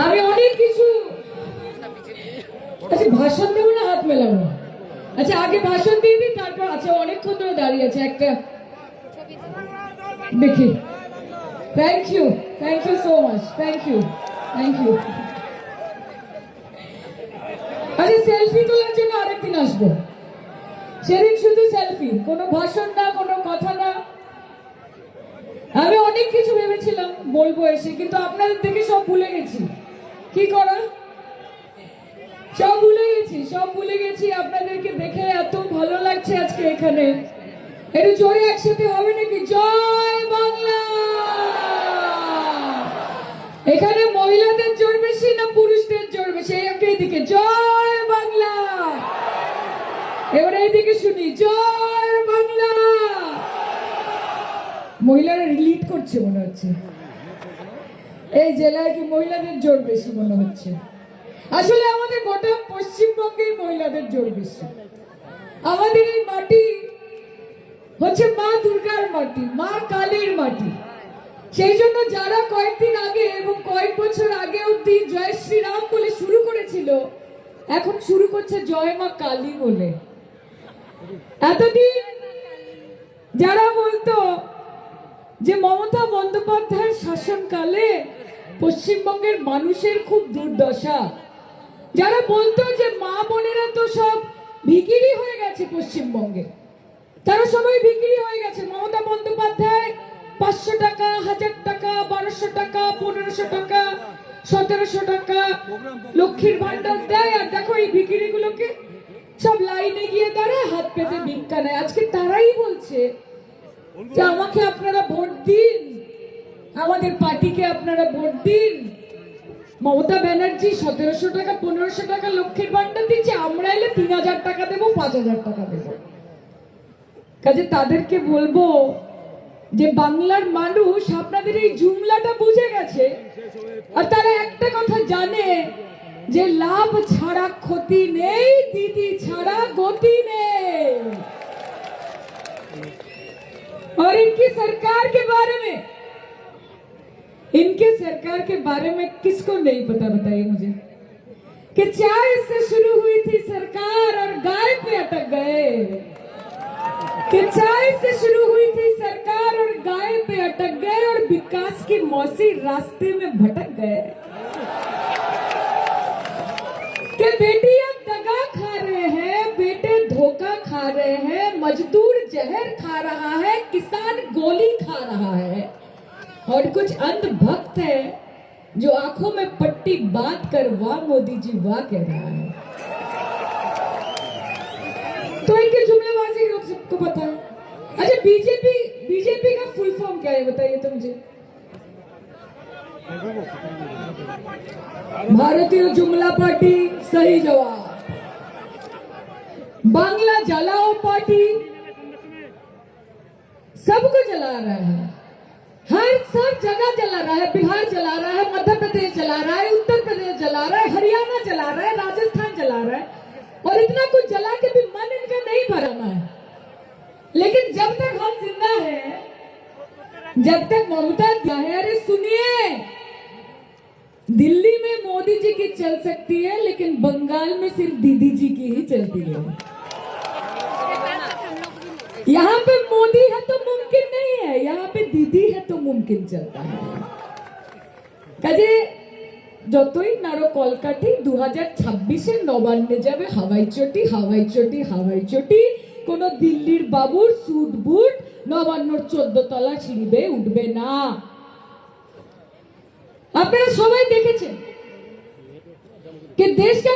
আমি অনেক কিছু আচ্ছা ভাষণ দেবো না হাত মেলাবো? আচ্ছা আগে ভাষণ দিয়ে দিই, তারপর আচ্ছা অনেকক্ষণ ধরে দাঁড়িয়ে আছে একটা দেখি। Thank you so much, thank you. আচ্ছা সেলফি তোলার জন্য আরেকদিন আসবো, সেদিন শুধু সেলফি, কোনো ভাষণ না, কোনো কথা না। আমি অনেক কিছু ভেবেছিলাম বলবো এসে, কিন্তু আপনাদের দেখে সব ভুলে গেছি। কি করা, সব ভুলে গেছি। আপনাদেরকে দেখে এত ভালো লাগছে আজকে এখানে। একটু জোরে একসাথে হবে নাকি? জয় বাংলা। এখানে মহিলাদের জোর বেশি না পুরুষদের জোর বেশি? এইদিকে জয় বাংলা। এবার এইদিকে শুনি জয় বাংলা। মহিলারা রিলিট করছে মনে হচ্ছে, এই জেলায় কি মহিলাদের জোর বেশি মনে হচ্ছে? আসলে আমাদের গোটা পশ্চিমবঙ্গের মহিলাদের জোর বেশি। আমাদের এই মাটি হচ্ছে মা দুর্গার মাটি, মা কালীর মাটি। সেই জন্য যারা কয়েকদিন আগে এবং কয়েক বছর আগে অব্দি জয় শ্রীরাম বলে শুরু করেছিল, এখন শুরু করছে জয় মা কালী বলে। এতদিন যারা বলতো যে মমতা বন্দ্যোপাধ্যায়ের শাসনকালে পশ্চিমবঙ্গের মানুষের খুব দুর্দশা, যারা বলতো যে মা বোনেরা তো সব ভিখিরি হয়ে গেছে পশ্চিমবঙ্গে, তারা সবাই ভিখিরি হয়ে গেছে। মমতা বন্দ্যোপাধ্যায় 500 টাকা, 1000 টাকা, 1200 টাকা, 1500 টাকা, 1700 টাকা লক্ষ্মীর ভান্ডার দেয়, আর দেখো এই ভিখিরি গুলোকে সব লাইনে গিয়ে দাঁড়ায়, হাত পেতে ভিক্ষা নেয়। আজকে তারাই বলছে যে আমাকে আপনারা ভোট দিন, আমাদের পার্টিকে আপনারা ভোট দিন। মমতা ব্যানার্জি 1700 টাকা 1500 টাকা লক্ষ্মীর ভান্ডার দিচ্ছে, আমরা এলে 3000 টাকা দেবো, 5000 টাকা দেবো। কাজে তাদেরকে বলবো যে বাংলার মানুষ আপনাদের এই জুমলাটা বুঝে গেছে, আর তারা একটা কথা জানে যে লাভ ছাড়া ক্ষতি নেই, দিদি ছাড়া गति नहीं। और इनकी सरकार के बारे में किसको नहीं पता, बताइए मुझे। कि चाय से शुरू हुई थी सरकार और गाय पे अटक गए, कि चाय से शुरू हुई थी सरकार और गाय पे अटक गए, और विकास की मौसी रास्ते में भटक गए। कि बेटी अब दगा खा रहे हैं, बेटे धोखा खा रहे हैं, मजदूर जहर खा रहा है, किसान गोली खा रहा है, और कुछ अंधभक्त है जो आंखों में पट्टी बांध कर वाह मोदी जी वाह कह रहा है। तो इनके जुमलेबाजी लोग सबको पता है। अच्छा बीजेपी का फुल फॉर्म क्या है बताइए तो मुझे। भारतीय जुमला पार्टी, सही जवाब। बांग्ला जलाओ पार्टी, सबको जला रहा है, हर सब जगह जला रहा है। बिहार जला रहा है, मध्य प्रदेश जला रहा है, उत्तर प्रदेश जला रहा है, हरियाणा जला रहा है, राजस्थान जला रहा है, और इतना कुछ जला के भी मन इनका नहीं भराना है। लेकिन जब तक हम जिंदा हैं, जब तक ममता है, अरे सुनिए, दिल्ली में मोदी जी की चल सकती है, लेकिन बंगाल में सिर्फ दीदी जी की ही चलती है। यहाँ पे मोदी है तो मुमकिन नहीं है, यहाँ पे दीदी है तो मुमकिन चलता है। কাজে যতই নারো কলকাঠি 2026-এ নবান্নে যাবে হাওয়াই চটি, কোন দিল্লির বাবুর স্যুট বুট নবান্নর 14 তলা সিঁড়ি বেয়ে উঠবে না। আপনারা সবাই দেখেছেন कि देश का